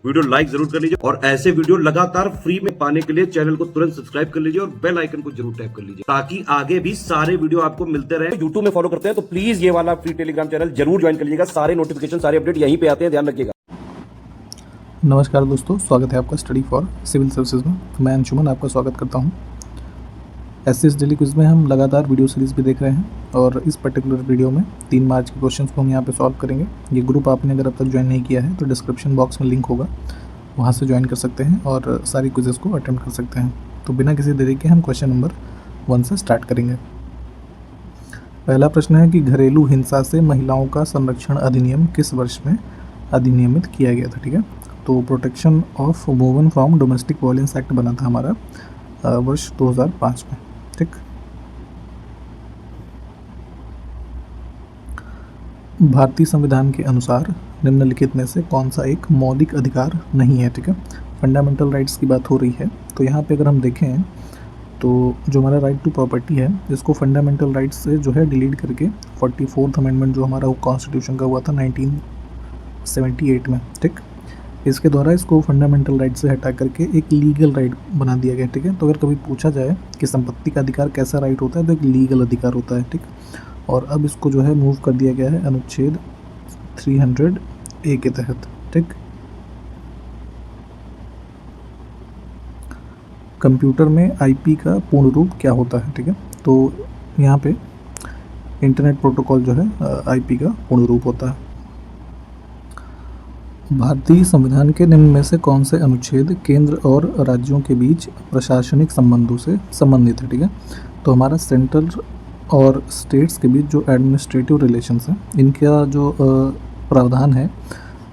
Video like जरूर कर लीजिए और ऐसे वीडियो लगातार फ्री में पाने के लिए चैनल को तुरंत सब्सक्राइब कर लीजिए और बेल आइकन को जरूर टैप कर लीजिए ताकि आगे भी सारे वीडियो आपको मिलते रहे। यूट्यूब में फॉलो करते हैं तो प्लीज ये वाला फ्री टेलीग्राम चैनल जरूर ज्वाइन कर लीजिएगा। सारे नोटिफिकेशन सारे अपडेट यहीं पे आते हैं, ध्यान रखिएगा। नमस्कार दोस्तों, स्वागत है आपका स्टडी फॉर सिविल सर्विसेज में। मैं अंशुमन आपका स्वागत करता हूं। एसएस डेली क्विज में हम लगातार वीडियो सीरीज़ भी देख रहे हैं और इस पर्टिकुलर वीडियो में 3 मार्च के क्वेश्चंस को हम यहां पे सॉल्व करेंगे। ये ग्रुप आपने अगर अब तक ज्वाइन नहीं किया है तो डिस्क्रिप्शन बॉक्स में लिंक होगा, वहां से ज्वाइन कर सकते हैं और सारी क्विजेस को अटेम्प्ट कर सकते हैं। तो बिना किसी देरी के हम क्वेश्चन नंबर 1 से स्टार्ट करेंगे। पहला प्रश्न है कि घरेलू हिंसा से महिलाओं का संरक्षण अधिनियम किस वर्ष में अधिनियमित किया गया था। ठीक है, तो protection of women from domestic violence act बना था हमारा वर्ष 2005 में। ठीक, भारतीय संविधान के अनुसार निम्नलिखित में से कौन सा एक मौलिक अधिकार नहीं है। ठीक है, फंडामेंटल राइट्स की बात हो रही है तो यहाँ पे अगर हम देखें तो जो हमारा राइट टू प्रॉपर्टी है इसको फंडामेंटल राइट्स से जो है डिलीट करके 44th अमेंडमेंट जो हमारा कॉन्स्टिट्यूशन का हुआ था 1978 में, ठीक, इसके द्वारा इसको फंडामेंटल राइट से हटा करके एक लीगल राइट बना दिया गया। ठीक है, तो अगर कभी पूछा जाए कि संपत्ति का अधिकार कैसा राइट होता है तो एक लीगल अधिकार होता है। ठीक, और अब इसको जो है मूव कर दिया गया है अनुच्छेद 300A के तहत। ठीक, कंप्यूटर में आईपी का पूर्ण रूप क्या होता है। ठीक है, तो यहाँ पे इंटरनेट प्रोटोकॉल जो है आईपी का पूर्ण रूप होता है। भारतीय संविधान के निम्न में से कौन से अनुच्छेद केंद्र और राज्यों के बीच प्रशासनिक संबंधों से संबंधित है। ठीक है, तो हमारा सेंट्रल और स्टेट्स के बीच जो एडमिनिस्ट्रेटिव रिलेशंस हैं इनका जो प्रावधान है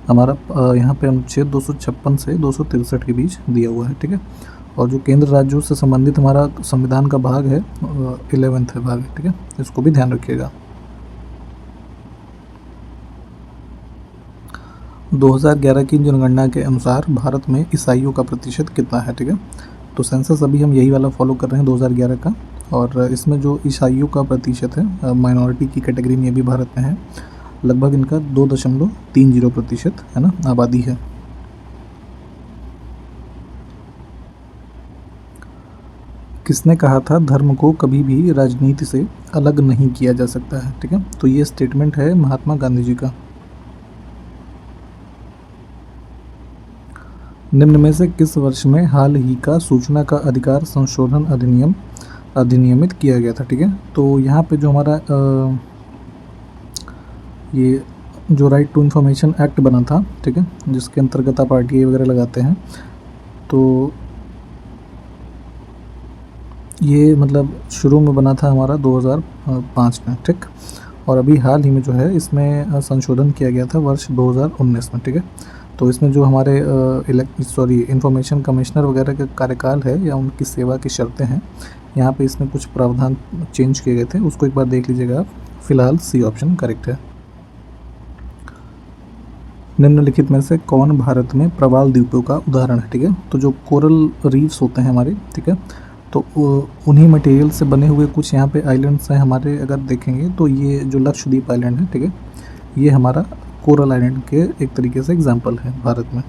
हमारा यहाँ पे अनुच्छेद 256 से 263 के बीच दिया हुआ है। ठीक है, और जो केंद्र राज्यों से संबंधित हमारा संविधान का भाग है 11th है भाग है। ठीक है, इसको भी ध्यान रखिएगा। 2011 की जनगणना के अनुसार भारत में ईसाइयों का प्रतिशत कितना है। ठीक है, तो सेंसस अभी हम यही वाला फॉलो कर रहे हैं 2011 का, और इसमें जो ईसाइयों का प्रतिशत है माइनॉरिटी की कैटेगरी में भी भारत में है, लगभग इनका 2.30% है ना आबादी है। किसने कहा था धर्म को कभी भी राजनीति से अलग नहीं किया जा सकता है। ठीक है, तो ये स्टेटमेंट है महात्मा गांधी जी का। निम्न में से किस वर्ष में हाल ही का सूचना का अधिकार संशोधन अधिनियम अधिनियमित किया गया था। ठीक है, तो यहाँ पे जो हमारा ये जो राइट टू इन्फॉर्मेशन एक्ट बना था, ठीक है, जिसके अंतर्गत आप आरटीआई वगैरह लगाते हैं, तो ये मतलब शुरू में बना था हमारा 2005 में। ठीक, और अभी हाल ही में जो है इसमें संशोधन किया गया था वर्ष 2019 में। ठीक है, तो इसमें जो हमारे इंफॉर्मेशन कमिश्नर वगैरह का कार्यकाल है या उनकी सेवा की शर्तें हैं, यहाँ पे इसमें कुछ प्रावधान चेंज किए गए थे, उसको एक बार देख लीजिएगा आप। फिलहाल सी ऑप्शन करेक्ट है। निम्नलिखित में से कौन भारत में प्रवाल द्वीपों का उदाहरण है। ठीक है, तो जो कोरल रीफ्स होते हैं हमारे, ठीक है, तो उन्हीं मटेरियल से बने हुए कुछ यहाँ पे आइलैंड्स हैं हमारे। अगर देखेंगे तो ये जो लक्षद्वीप आइलैंड है, ठीक है, ये हमारा कोरल आइलैंड के एक तरीके से एग्जाम्पल है भारत में।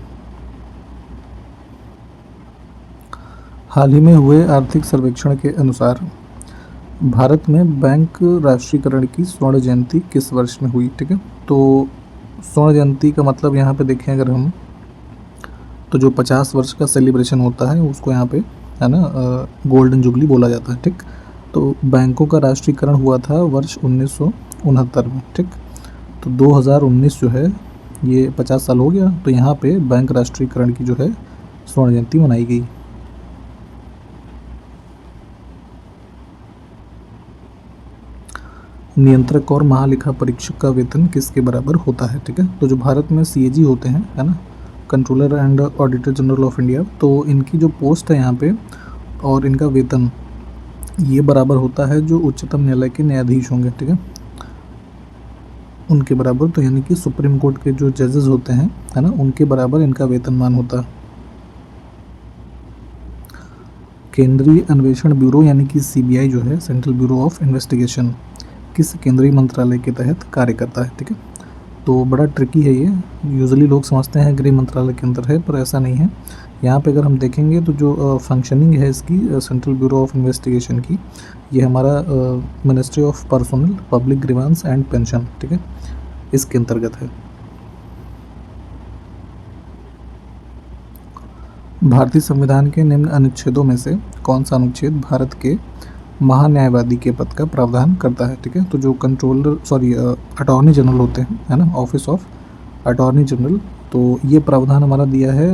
हाल ही में हुए आर्थिक सर्वेक्षण के अनुसार भारत में बैंक राष्ट्रीयकरण की स्वर्ण जयंती किस वर्ष में हुई। ठीक है, तो स्वर्ण जयंती का मतलब यहाँ पे देखें अगर हम तो जो 50 वर्ष का सेलिब्रेशन होता है उसको यहाँ पे है ना गोल्डन जुबली बोला जाता है। ठीक, तो बैंकों का राष्ट्रीयकरण हुआ था वर्ष 1969 में। ठीक, तो 2019 जो है ये 50 साल हो गया, तो यहाँ पे बैंक राष्ट्रीयकरण की जो है स्वर्ण जयंती मनाई गई। नियंत्रक और महालेखा परीक्षक का वेतन किसके बराबर होता है। ठीक है, तो जो भारत में सीएजी होते हैं है ना, controller and auditor general of India, तो इनकी जो पोस्ट है यहाँ पे और इनका वेतन ये बराबर होता है जो उच्चतम न्यायालय के न्यायाधीश होंगे। ठीक है, उनके बराबर, तो यानी कि सुप्रीम कोर्ट के जो जजेस होते हैं है ना, उनके बराबर इनका वेतनमान होता है। केंद्रीय अन्वेषण ब्यूरो यानी कि सीबीआई जो है, सेंट्रल ब्यूरो ऑफ इन्वेस्टिगेशन, किस केंद्रीय मंत्रालय के तहत कार्य करता है। ठीक है, तो बड़ा ट्रिकी है ये। यूजुअली लोग समझते हैं गृह मंत्रालय के अंदर है, पर ऐसा नहीं है। यहाँ पे अगर हम देखेंगे तो जो फंक्शनिंग है इसकी सेंट्रल ब्यूरो ऑफ इन्वेस्टिगेशन की, ये हमारा ministry of personnel public grievance and pension, ठीक है, इसके अंतर्गत है। भारतीय संविधान के निम्न अनुच्छेदों में से कौन सा अनुच्छेद भारत के महान्यायवादी के पद का प्रावधान करता है? ठीक है, तो जो अटॉर्नी जनरल होते हैं, है ना, ऑफिस ऑफ अटॉर्नी जनरल, तो ये प्रावधान हमारा दिया है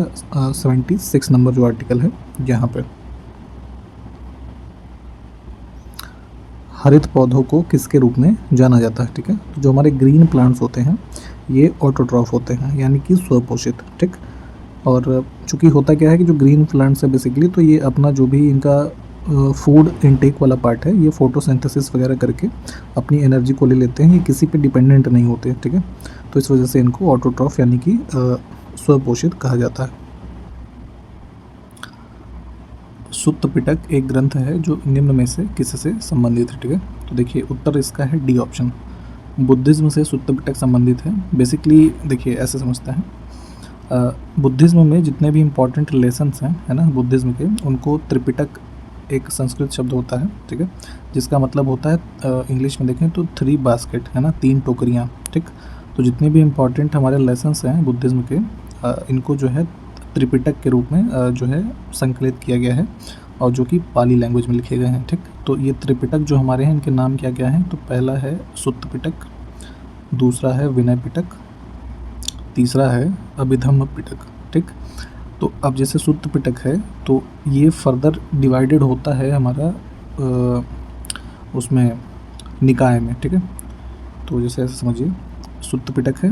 76 नंबर जो आर्टिकल है यहाँ पे। हरित पौधों को किसके रूप में जाना जाता है? ठीक है, तो जो हमारे ग्रीन प्लांट्स होते हैं ये ऑटोट्रॉफ होते हैं, यानी कि स्वपोषित, ठीक। और चूँकि होता क्या है कि जो ग्रीन प्लांट्स है बेसिकली, तो ये अपना जो भी इनका फूड इनटेक वाला पार्ट है, ये फोटोसिंथेसिस वगैरह करके अपनी एनर्जी को ले लेते हैं, ये किसी पे डिपेंडेंट नहीं होते, ठीक है। तो इस वजह से इनको ऑटोट्रॉफ यानी कि स्वपोषित कहा जाता है। सुत्त पिटक एक ग्रंथ है जो निम्न में से किससे संबंधित है? ठीक है, तो देखिए उत्तर इसका है डी ऑप्शन, बुद्धिज़्म से सुत्त पिटक संबंधित है। बेसिकली देखिए ऐसे समझते हैं, बुद्धिज़्म में जितने भी इम्पोर्टेंट लेसन्स हैं, है ना, बुद्धिज़्म के, उनको त्रिपिटक एक संस्कृत शब्द होता है, ठीक है, जिसका मतलब होता है इंग्लिश में देखें तो 3 बास्केट, है ना, 3 टोकरियाँ, ठीक। तो जितने भी इम्पोर्टेंट हमारे लेसन्स हैं बुद्धिज़्म के, इनको जो है त्रिपिटक के रूप में जो है संकलित किया गया है, और जो कि पाली लैंग्वेज में लिखे गए हैं, ठीक। तो ये त्रिपिटक जो हमारे हैं, इनके नाम क्या क्या हैं? तो पहला है सुत्त पिटक, दूसरा है विनय पिटक, तीसरा है अभिधम्म पिटक, ठीक। तो अब जैसे सुत्त पिटक है तो ये फर्दर डिवाइडेड होता है हमारा उसमें निकाय में, ठीक है। तो जैसे ऐसे समझिए सुत्त पिटक है,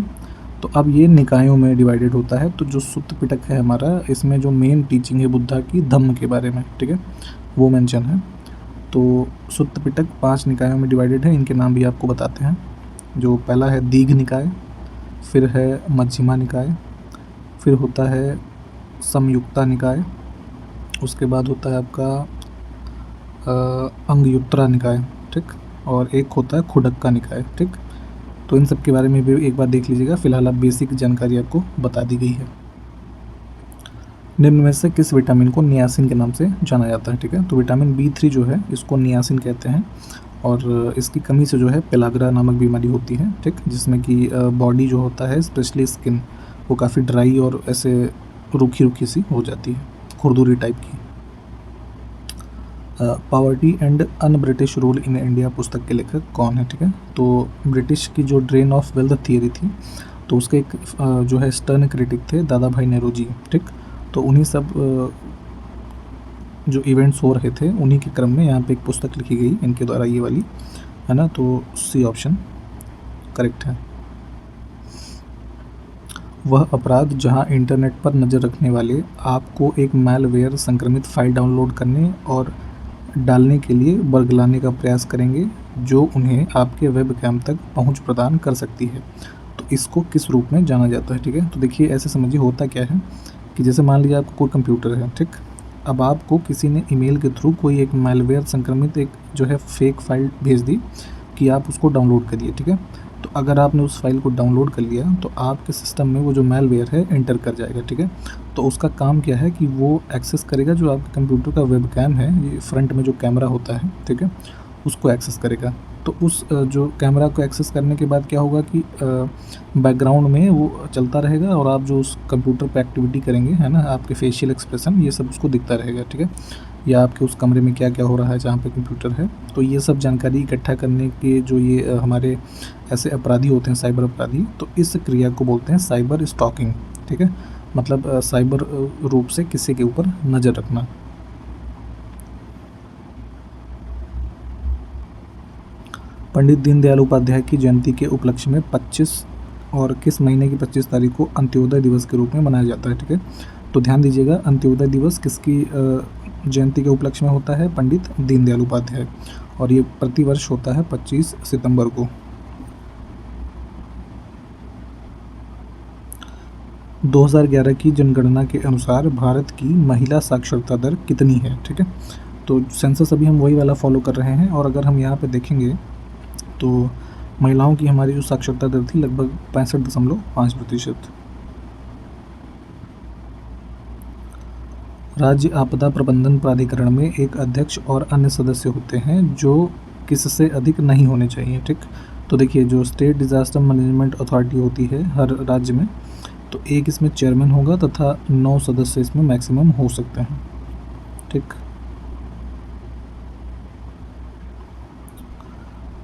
तो अब ये निकायों में डिवाइडेड होता है। तो जो सुत्त पिटक है हमारा, इसमें जो मेन टीचिंग है बुद्धा की धम्म के बारे में, ठीक है, वो मेंशन है। तो सुत्त पिटक 5 निकायों में डिवाइडेड है, इनके नाम भी आपको बताते हैं। जो पहला है दीघ निकाय, फिर है मध्यमा निकाय, फिर होता है संयुक्ता निकाय, उसके बाद होता है आपका अंगयुत्रा निकाय, ठीक, और एक होता है खुडक्का निकाय, ठीक। तो इन सब के बारे में भी एक बार देख लीजिएगा। फिलहाल आप बेसिक जानकारी आपको बता दी गई है। निम्न में से किस विटामिन को नियासिन के नाम से जाना जाता है? ठीक है, तो विटामिन B3 जो है इसको नियासिन कहते हैं, और इसकी कमी से जो है पेलाग्रा नामक बीमारी होती है, ठीक, जिसमें कि बॉडी जो होता है स्पेशली स्किन वो काफ़ी ड्राई और ऐसे रूखी रूखी सी हो जाती है, खुरदुरी टाइप की। Poverty and un British rule in India पुस्तक के लेखक कौन है? ठीक है, तो ब्रिटिश की जो ड्रेन ऑफ वेल्थ थियरी थी, तो उसके एक जो है स्टर्न क्रिटिक थे दादा भाई नेहरू, ठीक। तो उन्हीं सब जो इवेंट्स हो रहे थे उन्हीं के क्रम में यहाँ पे एक पुस्तक लिखी गई इनके द्वारा, ये वाली, है ना। तो सी ऑप्शन करेक्ट है। वह अपराध जहां इंटरनेट पर नज़र रखने वाले आपको एक मैलवेयर संक्रमित फाइल डाउनलोड करने और डालने के लिए बरगलाने का प्रयास करेंगे, जो उन्हें आपके वेब कैम तक पहुंच प्रदान कर सकती है। तो इसको किस रूप में जाना जाता है? ठीक है, तो देखिए ऐसे समझिए होता क्या है कि जैसे मान लीजिए आपको कोई कंप्यूटर है, ठीक। अब आपको किसी ने ईमेल के थ्रू कोई एक मैलवेयर संक्रमित एक जो है फेक फाइल भेज दी कि आप उसको डाउनलोड करिए, ठीक है। तो अगर आपने उस फाइल को डाउनलोड कर लिया तो आपके सिस्टम में वो जो मैलवेयर है एंटर कर जाएगा, ठीक है। तो उसका काम क्या है कि वो एक्सेस करेगा जो आपके कंप्यूटर का वेब कैम है, ये फ्रंट में जो कैमरा होता है, ठीक है, उसको एक्सेस करेगा। तो उस जो कैमरा को एक्सेस करने के बाद क्या होगा कि बैकग्राउंड में वो चलता रहेगा और आप जो उस कंप्यूटर पे एक्टिविटी करेंगे, है ना, आपके फेशियल एक्सप्रेशन ये सब उसको दिखता रहेगा, ठीक है, या आपके उस कमरे में क्या क्या हो रहा है जहाँ पे कंप्यूटर है। तो ये सब जानकारी इकट्ठा करने के जो ये हमारे ऐसे अपराधी होते हैं, साइबर अपराधी, तो इस क्रिया को बोलते हैं साइबर स्टॉकिंग, ठीक है, मतलब साइबर रूप से किसी के ऊपर नज़र रखना। पंडित दीनदयाल उपाध्याय की जयंती के उपलक्ष्य में 25 और किस महीने की 25 तारीख को अंत्योदय दिवस के रूप में मनाया जाता है? ठीक है, तो ध्यान दीजिएगा, अंत्योदय दिवस किसकी जयंती के उपलक्ष्य में होता है? पंडित दीनदयाल उपाध्याय, और ये प्रतिवर्ष होता है 25 सितंबर को। 2011 की जनगणना के अनुसार भारत की महिला साक्षरता दर कितनी है? ठीक है, तो सेंसस अभी हम वही वाला फॉलो कर रहे हैं, और अगर हम यहाँ पे देखेंगे तो महिलाओं की हमारी जो साक्षरता दर थी लगभग 65.5%। राज्य आपदा प्रबंधन प्राधिकरण में एक अध्यक्ष और अन्य सदस्य होते हैं जो किससे अधिक नहीं होने चाहिए, ठीक। तो देखिए, जो स्टेट डिज़ास्टर मैनेजमेंट अथॉरिटी होती है हर राज्य में, तो एक इसमें चेयरमैन होगा तथा 9 सदस्य इसमें मैक्सिमम हो सकते हैं, ठीक।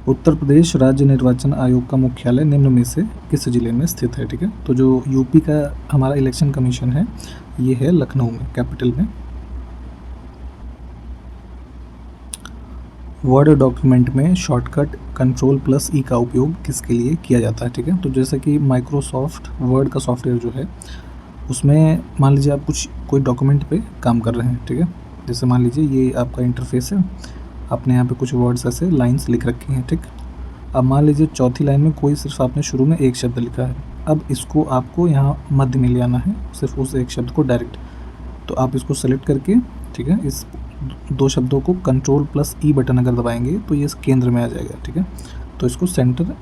उत्तर प्रदेश राज्य निर्वाचन आयोग का मुख्यालय निम्न में से किस जिले में स्थित है, ठीक है। तो जो यूपी का हमारा इलेक्शन कमीशन है ये है लखनऊ में, कैपिटल में। वर्ड डॉक्यूमेंट में शॉर्टकट Ctrl+E का उपयोग किसके लिए किया जाता है, ठीक है। तो जैसे कि माइक्रोसॉफ्ट वर्ड का सॉफ्टवेयर जो है उसमें मान लीजिए आप कोई डॉक्यूमेंट पे काम कर रहे हैं, ठीक है। जैसे मान लीजिए ये आपका इंटरफेस है, आपने यहाँ पे कुछ वर्ड्स ऐसे लाइंस लिख रखी हैं, ठीक। अब मान लीजिए चौथी लाइन में कोई सिर्फ आपने शुरू में एक शब्द लिखा है, अब इसको आपको यहाँ मध्य में ले आना है, सिर्फ उस एक शब्द को डायरेक्ट। तो आप इसको सेलेक्ट करके, ठीक है, इस 2 शब्दों को Ctrl+E बटन अगर दबाएंगे तो ये इस केंद्र में आ जाएगा, ठीक है। तो इसको सेंटर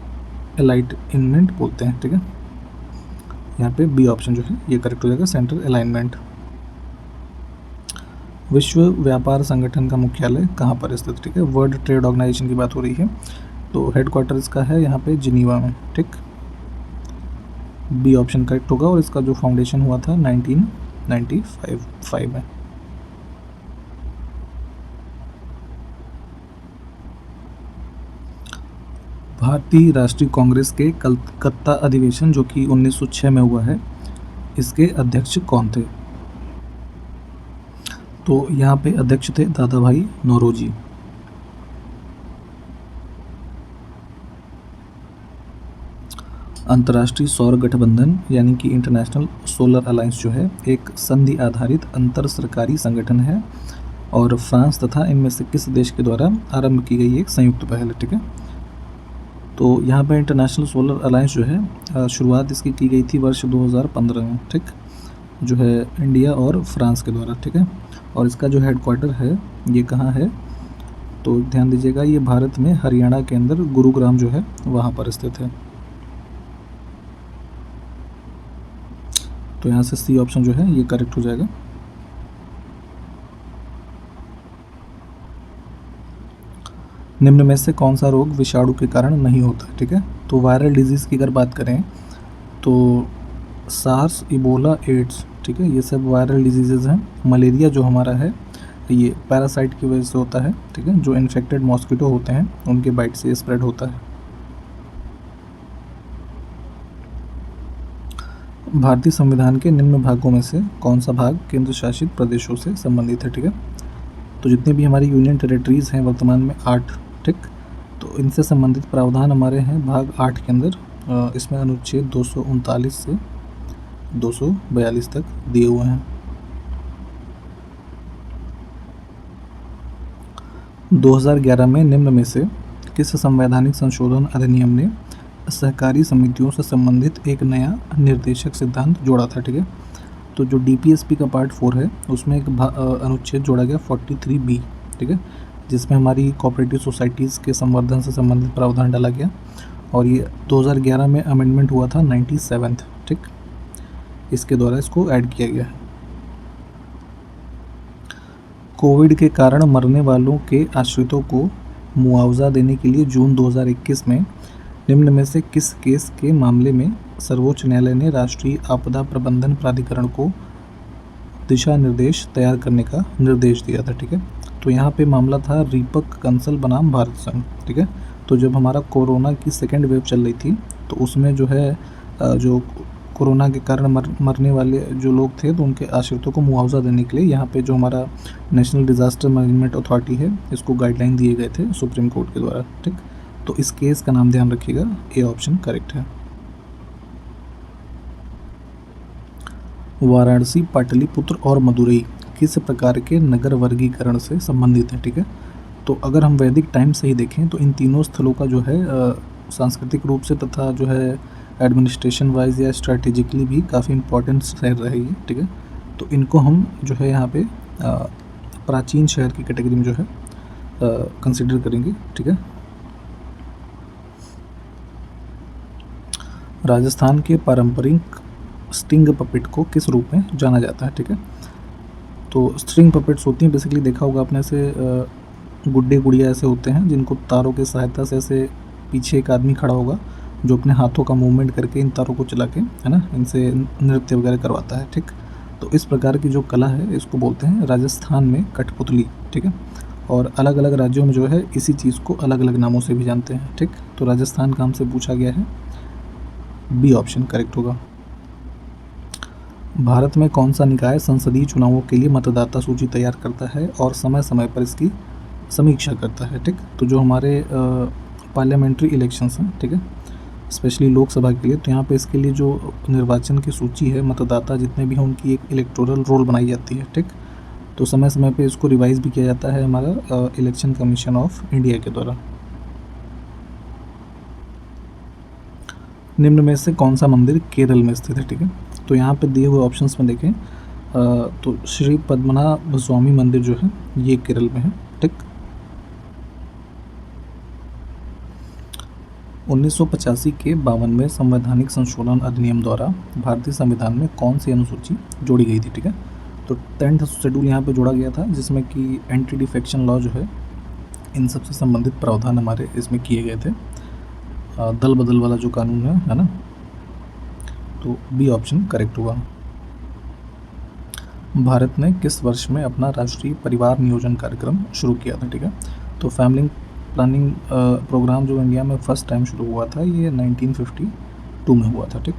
अलाइनमेंट बोलते हैं, ठीक है। यहाँ पे बी ऑप्शन जो है ये करेक्ट हो जाएगा, सेंटर अलाइनमेंट। विश्व व्यापार संगठन का मुख्यालय कहाँ पर स्थित, ठीक है। वर्ल्ड ट्रेड ऑर्गेनाइजेशन की बात हो रही है, तो हेडक्वार्टर इसका है यहाँ पे जिनीवा में, ठीक। बी ऑप्शन करेक्ट होगा और इसका जो फाउंडेशन हुआ था 1995 में। भारतीय राष्ट्रीय कांग्रेस के कलकत्ता अधिवेशन जो कि 1906 में हुआ है, इसके अध्यक्ष कौन थे। तो यहाँ पे अध्यक्ष थे दादा भाई नौरोजी। अंतर्राष्ट्रीय सौर गठबंधन यानी कि इंटरनेशनल सोलर अलायंस जो है एक संधि आधारित अंतर सरकारी संगठन है और फ्रांस तथा इनमें से किस देश के द्वारा आरंभ की गई एक संयुक्त पहल है, ठीक है। तो यहाँ पे इंटरनेशनल सोलर अलायंस जो है शुरुआत इसकी की गई थी वर्ष 2015 में, ठीक, जो है इंडिया और फ्रांस के द्वारा, ठीक है। और इसका जो हेडक्वार्टर है ये कहाँ है, तो ध्यान दीजिएगा ये भारत में हरियाणा के अंदर गुरुग्राम जो है वहाँ पर स्थित है। तो यहाँ से सी ऑप्शन जो है ये करेक्ट हो जाएगा। निम्न में से कौन सा रोग विषाणु के कारण नहीं होता, ठीक है। तो वायरल डिजीज़ की अगर बात करें तो सार्स, इबोला, एड्स, ठीक है, ये सब वायरल डिजीज़ हैं। मलेरिया जो हमारा है ये पैरासाइट की वजह से होता है, ठीक है, जो इन्फेक्टेड मॉस्किटो होते हैं उनके बाइट से स्प्रेड होता है। भारतीय संविधान के निम्न भागों में से कौन सा भाग केंद्र शासित प्रदेशों से संबंधित है, ठीक है। तो जितने भी हमारी यूनियन टेरिटरीज़ हैं वर्तमान में 8, ठीक, तो इनसे संबंधित प्रावधान हमारे हैं भाग 8 के अंदर। इसमें अनुच्छेद 239 से 242 तक दिए हुए हैं। 2011 में निम्न में से किस संवैधानिक संशोधन अधिनियम ने सहकारी समितियों से संबंधित एक नया निर्देशक सिद्धांत जोड़ा था, ठीक है। तो जो DPSP का पार्ट 4 है उसमें एक अनुच्छेद जोड़ा गया 43B, ठीक है, जिसमें हमारी कोऑपरेटिव सोसाइटीज़ के संवर्धन से संबंधित प्रावधान डाला गया और ये 2011 में अमेंडमेंट हुआ था 97th, ठीक, इसके द्वारा इसको ऐड किया गया है। कोविड के कारण मरने वालों के आश्रितों को मुआवजा देने के लिए जून 2021 में निम्न में से किस केस के मामले में सर्वोच्च न्यायालय ने राष्ट्रीय आपदा प्रबंधन प्राधिकरण को दिशा निर्देश तैयार करने का निर्देश दिया था, ठीक है। तो यहाँ पे मामला था रीपक कंसल बनाम भारत संघ, ठीक है। तो जब हमारा कोरोना की सेकेंड वेव चल रही थी तो उसमें जो है जो कोरोना के कारण मरने वाले जो लोग थे तो उनके आश्रितों को मुआवजा देने के लिए यहाँ पे जो हमारा नेशनल डिज़ास्टर मैनेजमेंट अथॉरिटी है इसको गाइडलाइन दिए गए थे सुप्रीम कोर्ट के द्वारा, ठीक। तो इस केस का नाम ध्यान रखिएगा, ए ऑप्शन करेक्ट है। वाराणसी, पाटलिपुत्र और मदुरई किस प्रकार के नगर वर्गीकरण से संबंधित है, ठीक है। तो अगर हम वैदिक टाइम से ही देखें तो इन तीनों स्थलों का जो है सांस्कृतिक रूप से तथा जो है एडमिनिस्ट्रेशन वाइज या स्ट्रैटेजिकली भी काफ़ी इंपॉर्टेंट शहर रहेगी, ठीक है। तो इनको हम जो है यहाँ पे प्राचीन शहर की कैटेगरी में जो है कंसिडर करेंगे, ठीक है। राजस्थान के पारंपरिक स्टिंग पपेट को किस रूप में जाना जाता है? ठीक है, तो स्ट्रिंग पपेट्स होती हैं, बेसिकली देखा होगा आपने, ऐसे गुड्डे गुड़िया ऐसे होते हैं जिनको तारों की सहायता से ऐसे पीछे एक आदमी खड़ा होगा जो अपने हाथों का मूवमेंट करके इन तारों को चला के, है ना, इनसे नृत्य वगैरह करवाता है। ठीक, तो इस प्रकार की जो कला है इसको बोलते हैं राजस्थान में कठपुतली। ठीक है, और अलग अलग राज्यों में जो है इसी चीज़ को अलग अलग नामों से भी जानते हैं। ठीक, तो राजस्थान का हमसे पूछा गया है, बी ऑप्शन करेक्ट होगा। भारत में कौन सा निकाय संसदीय चुनावों के लिए मतदाता सूची तैयार करता है और समय समय पर इसकी समीक्षा करता है? ठीक, तो जो हमारे पार्लियामेंट्री इलेक्शंस हैं, ठीक है, स्पेशली लोकसभा के लिए, तो यहाँ पे इसके लिए जो निर्वाचन की सूची है, मतदाता जितने भी हैं उनकी एक इलेक्टोरल रोल बनाई जाती है। ठीक, तो समय समय पे इसको रिवाइज भी किया जाता है हमारा इलेक्शन कमीशन ऑफ इंडिया के द्वारा। निम्न में से कौन सा मंदिर केरल में स्थित है? ठीक है, तो यहाँ पे दिए हुए ऑप्शंस में देखें तो श्री पद्मनाभ स्वामी मंदिर जो है ये केरल में है। ठीक, 1985 के 52वें संवैधानिक संशोधन अधिनियम द्वारा भारतीय संविधान में कौन सी अनुसूची जोड़ी गई थी? ठीक है, तो 10th शेड्यूल यहाँ पे जोड़ा गया था जिसमें कि एंटी डिफेक्शन लॉ जो है इन सब से संबंधित प्रावधान हमारे इसमें किए गए थे। दल बदल वाला जो कानून है ना, तो बी ऑप्शन करेक्ट हुआ। भारत ने किस वर्ष में अपना राष्ट्रीय परिवार नियोजन कार्यक्रम शुरू किया था? ठीक है, तो फैमिली प्लानिंग प्रोग्राम जो इंडिया में फर्स्ट टाइम शुरू हुआ था ये 1952 में हुआ था। ठीक,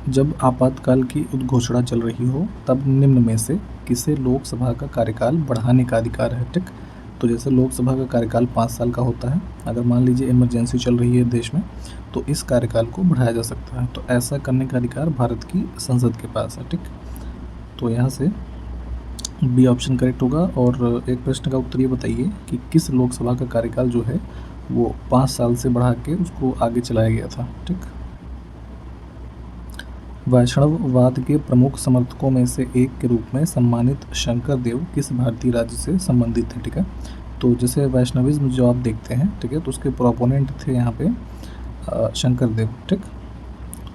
जब आपातकाल की उद्घोषणा चल रही हो तब निम्न में से किसे लोकसभा का कार्यकाल बढ़ाने का अधिकार है? ठीक, तो जैसे लोकसभा का कार्यकाल 5 साल का होता है, अगर मान लीजिए इमरजेंसी चल रही है देश में तो इस कार्यकाल को बढ़ाया जा सकता है, तो ऐसा करने का अधिकार भारत की संसद के पास है। ठीक, तो यहाँ से बी ऑप्शन करेक्ट होगा। और एक प्रश्न का उत्तर ये बताइए कि किस लोकसभा का कार्यकाल जो है वो 5 साल से बढ़ा के उसको आगे चलाया गया था? ठीक, वैष्णववाद के प्रमुख समर्थकों में से एक के रूप में सम्मानित शंकर देव किस भारतीय राज्य से संबंधित है? ठीक है, तो जैसे वैष्णविज्म जो आप देखते हैं, ठीक है, तो उसके प्रोपोनेंट थे यहाँ पे शंकर देव। ठीक,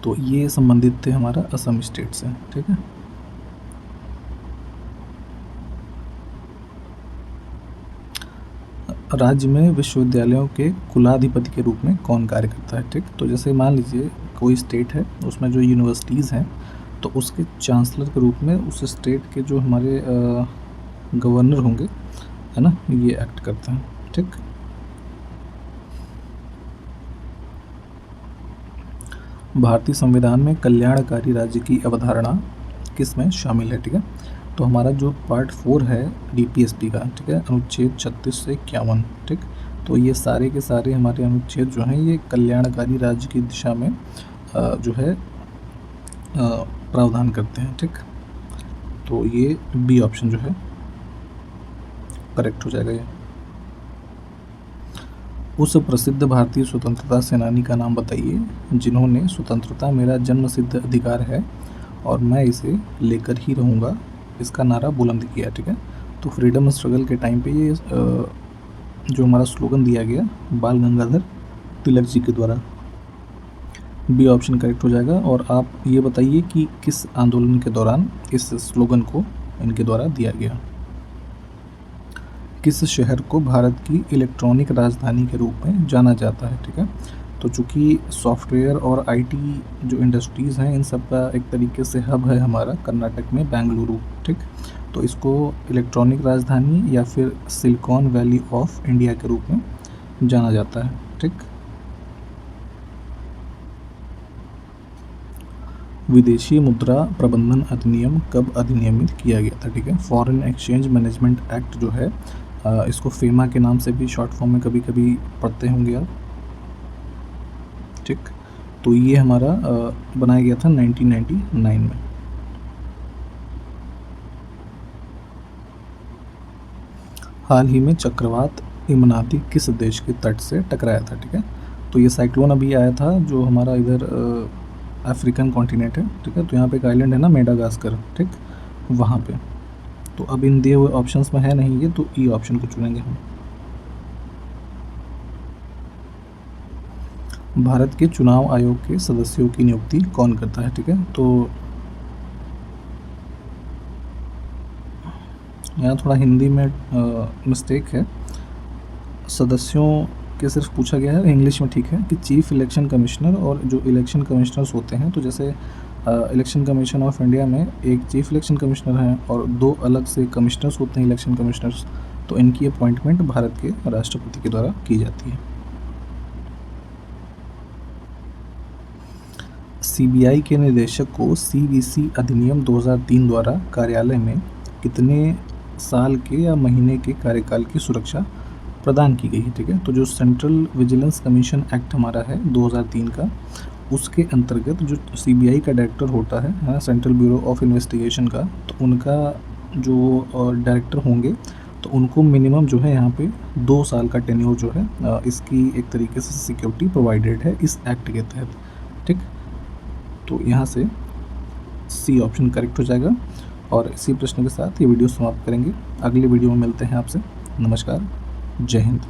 तो ये संबंधित थे हमारा असम स्टेट से। ठीक है, राज्य में विश्वविद्यालयों के कुलाधिपति के रूप में कौन कार्य करता है? ठीक, तो जैसे मान लीजिए कोई स्टेट है उसमें जो यूनिवर्सिटीज़ हैं तो उसके चांसलर के रूप में उस स्टेट के जो हमारे गवर्नर होंगे, है ना, ये एक्ट करते हैं। ठीक, भारतीय संविधान में कल्याणकारी राज्य की अवधारणा किस में शामिल है? ठीक है, तो हमारा जो पार्ट 4 है डीपीएसपी का, ठीक है, अनुच्छेद 36 से 51। ठीक, तो ये सारे के सारे हमारे अनुच्छेद जो हैं ये कल्याणकारी राज्य की दिशा में जो है प्रावधान करते हैं। ठीक, तो ये बी ऑप्शन जो है करेक्ट हो जाएगा। ये उस प्रसिद्ध भारतीय स्वतंत्रता सेनानी का नाम बताइए जिन्होंने स्वतंत्रता मेरा जन्मसिद्ध अधिकार है और मैं इसे लेकर ही रहूँगा इसका नारा बुलंद किया। ठीक है, तो फ्रीडम स्ट्रगल के टाइम पे ये जो हमारा स्लोगन दिया गया बाल गंगाधर तिलक जी के द्वारा। बी ऑप्शन करेक्ट हो जाएगा। और आप ये बताइए कि किस आंदोलन के दौरान इस स्लोगन को इनके द्वारा दिया गया। किस शहर को भारत की इलेक्ट्रॉनिक राजधानी के रूप में जाना जाता है? ठीक है, तो चूँकि सॉफ्टवेयर और आईटी जो इंडस्ट्रीज़ हैं इन सब का एक तरीके से हब है हमारा कर्नाटक में बेंगलुरु। ठीक, तो इसको इलेक्ट्रॉनिक राजधानी या फिर सिलिकॉन वैली ऑफ इंडिया के रूप में जाना जाता है। ठीक, विदेशी मुद्रा प्रबंधन अधिनियम कब अधिनियमित किया गया था? ठीक है, फॉरेन एक्सचेंज मैनेजमेंट एक्ट जो है इसको फेमा के नाम से भी शॉर्ट फॉर्म में कभी कभी पढ़ते होंगे आप। ठीक, तो ये हमारा बनाया गया था 1999 में। हाल ही में चक्रवात इमनाती किस देश के तट से टकराया था? ठीक है, तो ये साइक्लोन अभी आया था जो हमारा इधर अफ्रीकन कॉन्टिनेंट है। ठीक है, तो यहाँ पे एक आइलैंड है ना मेडागास्कर, ठीक, वहाँ पे। तो अब इन दिए हुए ऑप्शंस में है नहीं ये, तो ई ऑप्शन को चुनेंगे हम। भारत के चुनाव आयोग के सदस्यों की नियुक्ति कौन करता है? ठीक है, तो यहाँ थोड़ा हिंदी में मिस्टेक है। सदस्यों के सिर्फ पूछा गया है, इंग्लिश में ठीक है कि चीफ इलेक्शन कमिश्नर और जो इलेक्शन कमिश्नर्स होते हैं, तो जैसे इलेक्शन कमीशन ऑफ इंडिया में एक चीफ इलेक्शन कमिश्नर हैं और 2 अलग से कमिश्नर्स होते हैं इलेक्शन कमिश्नर्स, तो इनकी अपॉइंटमेंट भारत के राष्ट्रपति के द्वारा की जाती है। सीबीआई के निदेशक को सीवीसी अधिनियम 2003 द्वारा कार्यालय में कितने साल के या महीने के कार्यकाल की सुरक्षा प्रदान की गई है? ठीक है, तो जो सेंट्रल विजिलेंस कमीशन एक्ट हमारा है 2003 का, उसके अंतर्गत जो सीबीआई का डायरेक्टर होता है सेंट्रल ब्यूरो ऑफ इन्वेस्टिगेशन का, तो उनका जो डायरेक्टर होंगे तो उनको मिनिमम जो है यहाँ पे 2 साल का टेन्योर जो है इसकी एक तरीके से सिक्योरिटी प्रोवाइडेड है इस एक्ट के तहत। ठीक, तो यहाँ से सी ऑप्शन करेक्ट हो जाएगा। और इसी प्रश्न के साथ ये वीडियो समाप्त करेंगे। अगले वीडियो में मिलते हैं आपसे। नमस्कार, जय हिंद।